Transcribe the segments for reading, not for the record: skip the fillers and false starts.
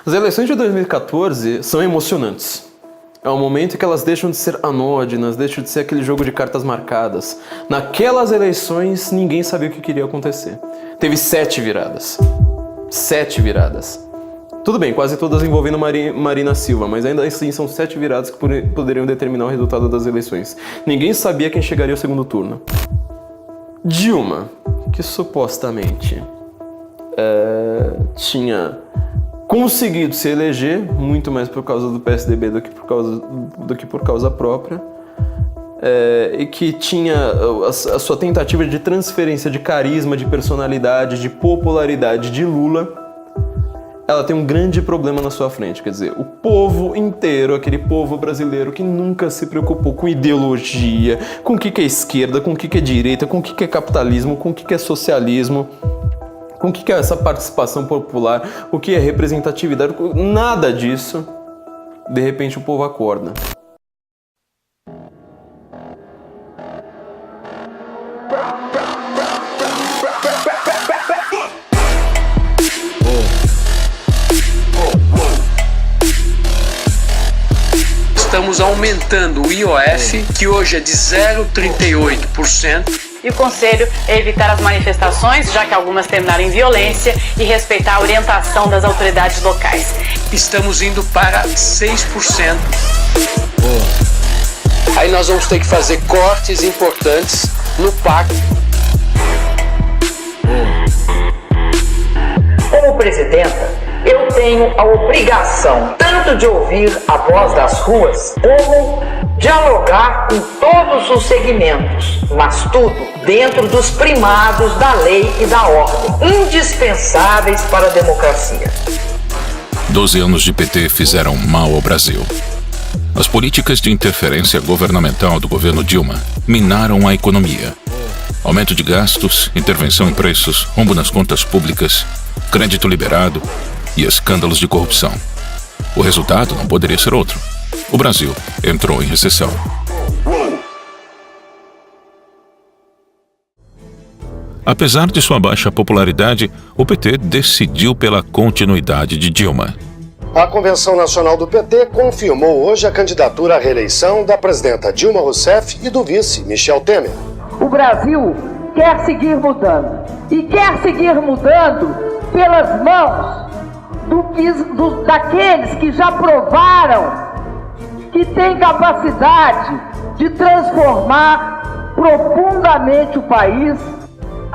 As eleições de 2014 são emocionantes. É o momento em que elas deixam de ser anódinas, deixam de ser aquele jogo de cartas marcadas. Naquelas eleições, ninguém sabia o que queria acontecer. Teve 7 viradas. 7 viradas. Tudo bem, quase todas envolvendo Marina Silva, mas ainda assim são 7 viradas que poderiam determinar o resultado das eleições. Ninguém sabia quem chegaria ao segundo turno. Dilma, que supostamente tinha conseguido se eleger, muito mais por causa do PSDB do que por causa própria, e que tinha a sua tentativa de transferência de carisma, de personalidade, de popularidade de Lula, ela tem um grande problema na sua frente. Quer dizer, o povo inteiro, aquele povo brasileiro que nunca se preocupou com ideologia, com o que é esquerda, com o que é direita, com o que é capitalismo, com o que é socialismo, com o que é essa participação popular, o que é representatividade, nada disso. De repente o povo acorda. Estamos aumentando o IOF, que hoje é de 0,38%. E o conselho é evitar as manifestações, já que algumas terminaram em violência, e respeitar a orientação das autoridades locais. Estamos indo para 6%. Aí nós vamos ter que fazer cortes importantes no pacto. Como presidenta, eu tenho a obrigação tanto de ouvir a voz das ruas, como dialogar com todos os segmentos, mas tudo dentro dos primados da lei e da ordem, indispensáveis para a democracia. 12 anos de PT fizeram mal ao Brasil. As políticas de interferência governamental do governo Dilma minaram a economia. Aumento de gastos, intervenção em preços, rombo nas contas públicas, crédito liberado e escândalos de corrupção. O resultado não poderia ser outro. O Brasil entrou em recessão. Apesar de sua baixa popularidade, o PT decidiu pela continuidade de Dilma. A Convenção Nacional do PT confirmou hoje a candidatura à reeleição da presidenta Dilma Rousseff e do vice Michel Temer. O Brasil quer seguir mudando. E quer seguir mudando pelas mãos daqueles que já provaram que têm capacidade de transformar profundamente o país.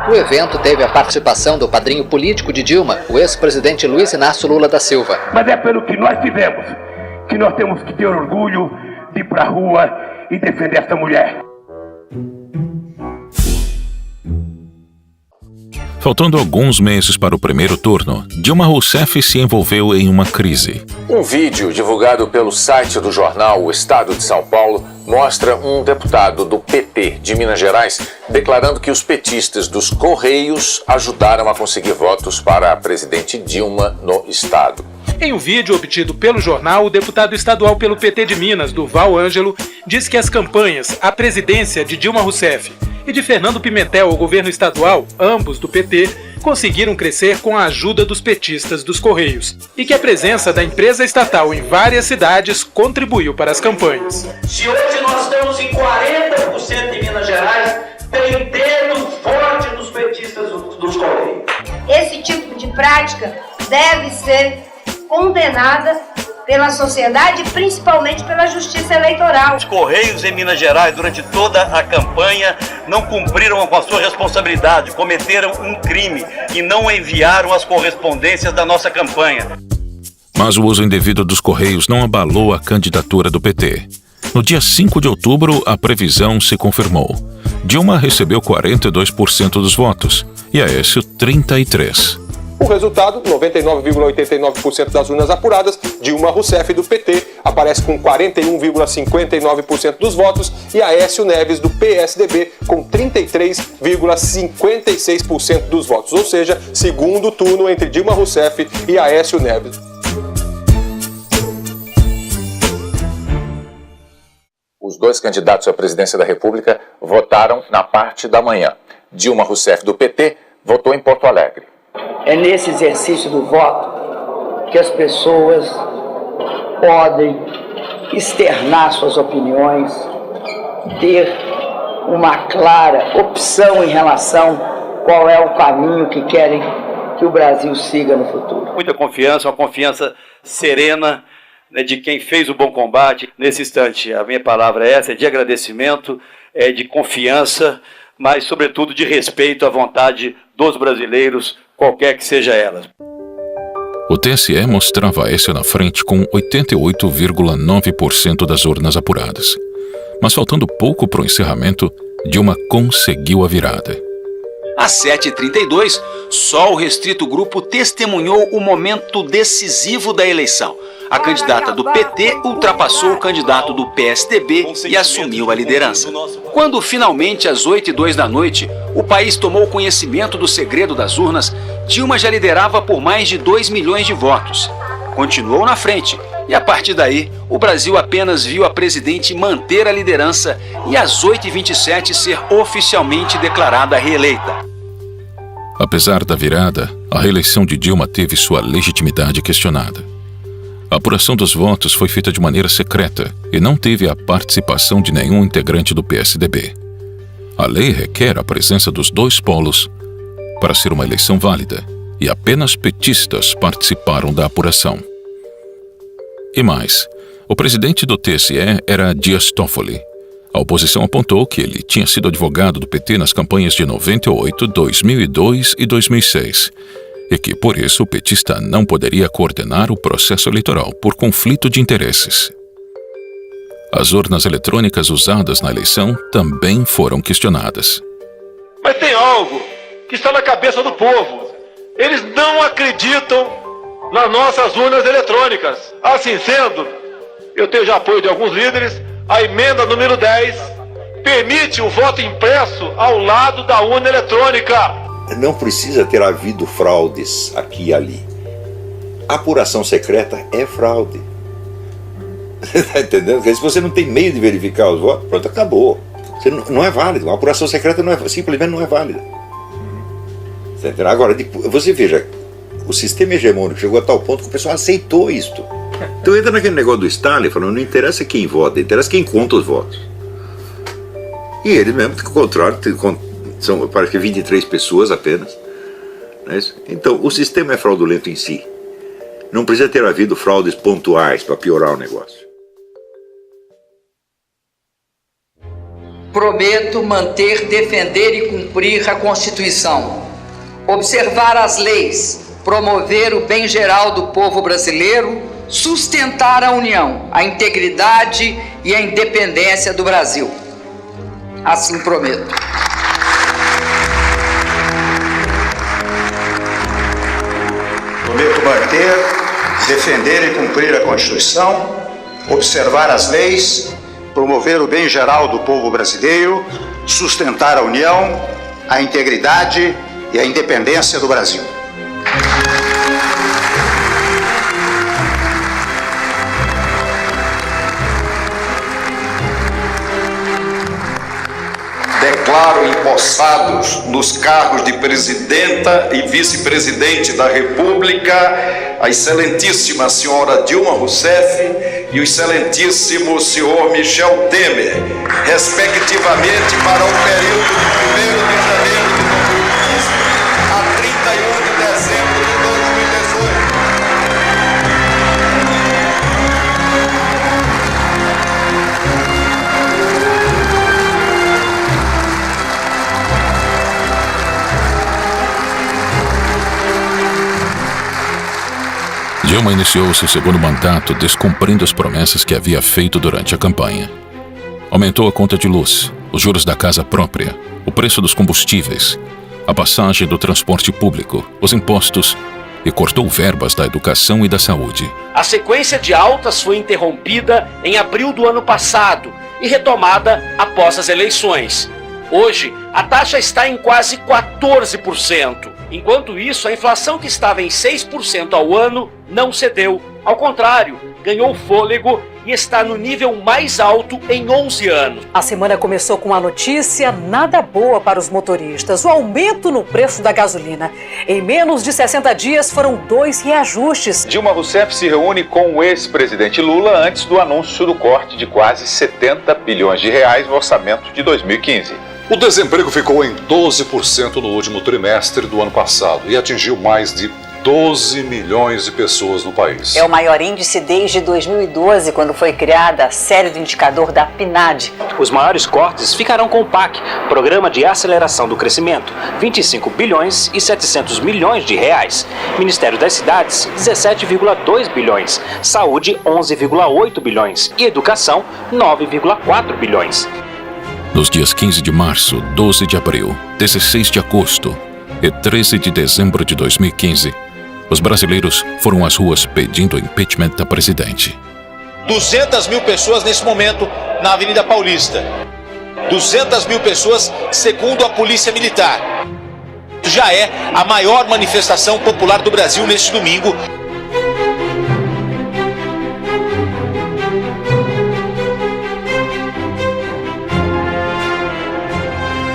O evento teve a participação do padrinho político de Dilma, o ex-presidente Luiz Inácio Lula da Silva. Mas é pelo que nós tivemos que nós temos que ter orgulho de ir para a rua e defender essa mulher. Faltando alguns meses para o primeiro turno, Dilma Rousseff se envolveu em uma crise. Um vídeo divulgado pelo site do jornal O Estado de São Paulo mostra um deputado do PT de Minas Gerais declarando que os petistas dos Correios ajudaram a conseguir votos para a presidente Dilma no estado. Em um vídeo obtido pelo jornal, o deputado estadual pelo PT de Minas, Durval Ângelo, diz que as campanhas à presidência de Dilma Rousseff e de Fernando Pimentel ao governo estadual, ambos do PT, conseguiram crescer com a ajuda dos petistas dos Correios, e que a presença da empresa estatal em várias cidades contribuiu para as campanhas. Se hoje nós estamos em 40% de Minas Gerais, tem dedo forte dos petistas dos Correios. Esse tipo de prática deve ser condenada pela sociedade e principalmente pela justiça eleitoral. Os Correios em Minas Gerais, durante toda a campanha, não cumpriram com a sua responsabilidade, cometeram um crime e não enviaram as correspondências da nossa campanha. Mas o uso indevido dos Correios não abalou a candidatura do PT. No dia 5 de outubro, a previsão se confirmou. Dilma recebeu 42% dos votos e Aécio 33%. O resultado, 99,89% das urnas apuradas, Dilma Rousseff do PT aparece com 41,59% dos votos e Aécio Neves do PSDB com 33,56% dos votos, ou seja, segundo turno entre Dilma Rousseff e Aécio Neves. Os dois candidatos à presidência da República votaram na parte da manhã. Dilma Rousseff do PT votou em Porto Alegre. É nesse exercício do voto que as pessoas podem externar suas opiniões, ter uma clara opção em relação qual é o caminho que querem que o Brasil siga no futuro. Muita confiança, uma confiança serena, né, de quem fez o bom combate. Nesse instante, a minha palavra é essa, é de agradecimento, é de confiança, mas, sobretudo, de respeito à vontade dos brasileiros, qualquer que seja ela. O TSE mostrava Aécio na frente com 88,9% das urnas apuradas. Mas faltando pouco para o encerramento, Dilma conseguiu a virada. Às 7h32, só o restrito grupo testemunhou o momento decisivo da eleição. A candidata do PT ultrapassou o candidato do PSDB e assumiu a liderança. Quando finalmente, às 8h02, o país tomou conhecimento do segredo das urnas, Dilma já liderava por mais de 2 milhões de votos. Continuou na frente e, a partir daí, o Brasil apenas viu a presidente manter a liderança e, às 8h27, ser oficialmente declarada reeleita. Apesar da virada, a reeleição de Dilma teve sua legitimidade questionada. A apuração dos votos foi feita de maneira secreta e não teve a participação de nenhum integrante do PSDB. A lei requer a presença dos dois polos para ser uma eleição válida, e apenas petistas participaram da apuração. E mais, o presidente do TSE era Dias Toffoli. A oposição apontou que ele tinha sido advogado do PT nas campanhas de 98, 2002 e 2006, e que, por isso, o petista não poderia coordenar o processo eleitoral por conflito de interesses. As urnas eletrônicas usadas na eleição também foram questionadas. Mas tem algo que está na cabeça do povo. Eles não acreditam nas nossas urnas eletrônicas. Assim sendo, eu tenho já apoio de alguns líderes, a emenda número 10 permite o voto impresso ao lado da urna eletrônica. Não precisa ter havido fraudes aqui e ali. A apuração secreta é fraude. Você está entendendo? Porque se você não tem meio de verificar os votos, pronto, acabou. Você não é válido. A apuração secreta simplesmente não é válida. Você entendeu? Agora, você veja, o sistema hegemônico chegou a tal ponto que o pessoal aceitou isto. Então entra naquele negócio do Stalin, falando, não interessa quem vota, interessa quem conta os votos. E eles mesmo controlaram, são, parece que 23 pessoas apenas. Não é isso? Então, o sistema é fraudulento em si. Não precisa ter havido fraudes pontuais para piorar o negócio. Prometo manter, defender e cumprir a Constituição, observar as leis, promover o bem geral do povo brasileiro, sustentar a união, a integridade e a independência do Brasil. Assim prometo. Prometo manter, defender e cumprir a Constituição, observar as leis, promover o bem geral do povo brasileiro, sustentar a união, a integridade e a independência do Brasil. Declaro empossados nos cargos de presidenta e vice-presidente da República a excelentíssima senhora Dilma Rousseff e o excelentíssimo senhor Michel Temer, respectivamente, para o período de 1º de janeiro de 2015 a 31 de dezembro de 2018. Dilma iniciou seu segundo mandato descumprindo as promessas que havia feito durante a campanha. Aumentou a conta de luz, os juros da casa própria, o preço dos combustíveis, a passagem do transporte público, os impostos e cortou verbas da educação e da saúde. A sequência de altas foi interrompida em abril do ano passado e retomada após as eleições. Hoje, a taxa está em quase 14%. Enquanto isso, a inflação, que estava em 6% ao ano, não cedeu Ao contrário, ganhou fôlego e está no nível mais alto em 11 anos. A semana começou com uma notícia nada boa para os motoristas: o aumento no preço da gasolina. Em menos de 60 dias foram 2 reajustes. Dilma Rousseff se reúne com o ex-presidente Lula antes do anúncio do corte de quase 70 bilhões de reais no orçamento de 2015. O desemprego ficou em 12% no último trimestre do ano passado e atingiu mais de 12 milhões de pessoas no país. É o maior índice desde 2012, quando foi criada a série do indicador da PNAD. Os maiores cortes ficarão com o PAC, Programa de Aceleração do Crescimento, 25 bilhões e 700 milhões de reais. Ministério das Cidades, 17,2 bilhões. Saúde, 11,8 bilhões. E Educação, 9,4 bilhões. Nos dias 15 de março, 12 de abril, 16 de agosto e 13 de dezembro de 2015, os brasileiros foram às ruas pedindo o impeachment da presidente. 200 mil pessoas nesse momento na Avenida Paulista. 200 mil pessoas, segundo a Polícia Militar. Já é a maior manifestação popular do Brasil neste domingo.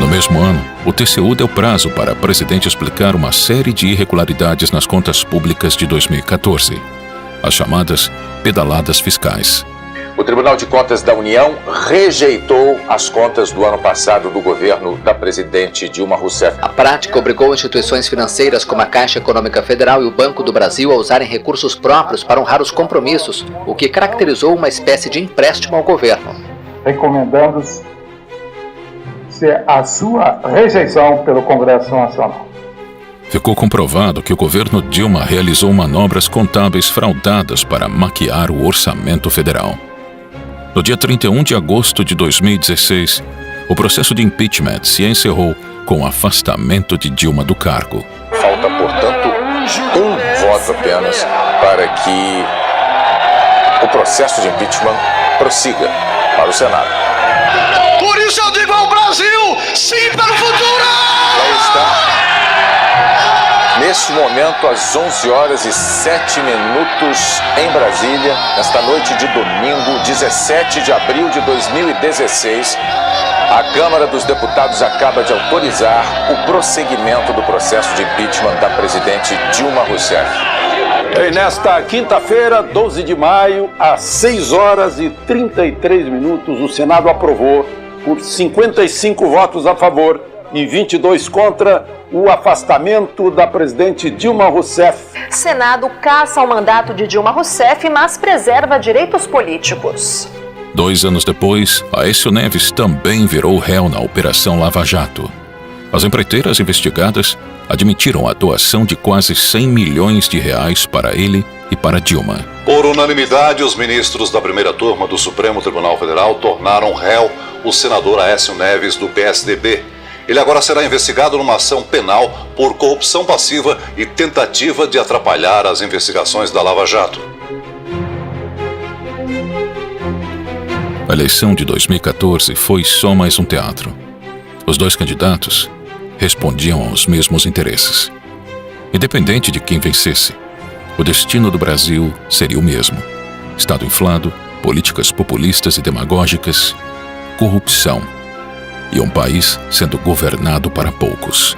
No mesmo ano, o TCU deu prazo para a presidente explicar uma série de irregularidades nas contas públicas de 2014, as chamadas pedaladas fiscais. O Tribunal de Contas da União rejeitou as contas do ano passado do governo da presidente Dilma Rousseff. A prática obrigou instituições financeiras como a Caixa Econômica Federal e o Banco do Brasil a usarem recursos próprios para honrar os compromissos, o que caracterizou uma espécie de empréstimo ao governo. Recomendando-se a sua rejeição pelo Congresso Nacional. Ficou comprovado que o governo Dilma realizou manobras contábeis fraudadas para maquiar o orçamento federal. No dia 31 de agosto de 2016, o processo de impeachment se encerrou com o afastamento de Dilma do cargo. Falta, portanto, um voto apenas para que o processo de impeachment prossiga para o Senado. Por isso eu digo ao Brasil, sim para o futuro! Já está. Neste momento, às 11 horas e 7 minutos em Brasília, nesta noite de domingo, 17 de abril de 2016, a Câmara dos Deputados acaba de autorizar o prosseguimento do processo de impeachment da presidente Dilma Rousseff. E nesta quinta-feira, 12 de maio, às 6 horas e 33 minutos, o Senado aprovou, por 55 votos a favor e 22 contra, o afastamento da presidente Dilma Rousseff. Senado caça o mandato de Dilma Rousseff, mas preserva direitos políticos. 2 anos depois, Aécio Neves também virou réu na Operação Lava Jato. As empreiteiras investigadas admitiram a doação de quase 100 milhões de reais para ele e para Dilma. Por unanimidade, os ministros da primeira turma do Supremo Tribunal Federal tornaram réu o senador Aécio Neves, do PSDB. Ele agora será investigado numa ação penal por corrupção passiva e tentativa de atrapalhar as investigações da Lava Jato. A eleição de 2014 foi só mais um teatro. Os 2 candidatos respondiam aos mesmos interesses. Independente de quem vencesse, o destino do Brasil seria o mesmo: Estado inflado, políticas populistas e demagógicas, corrupção e um país sendo governado para poucos.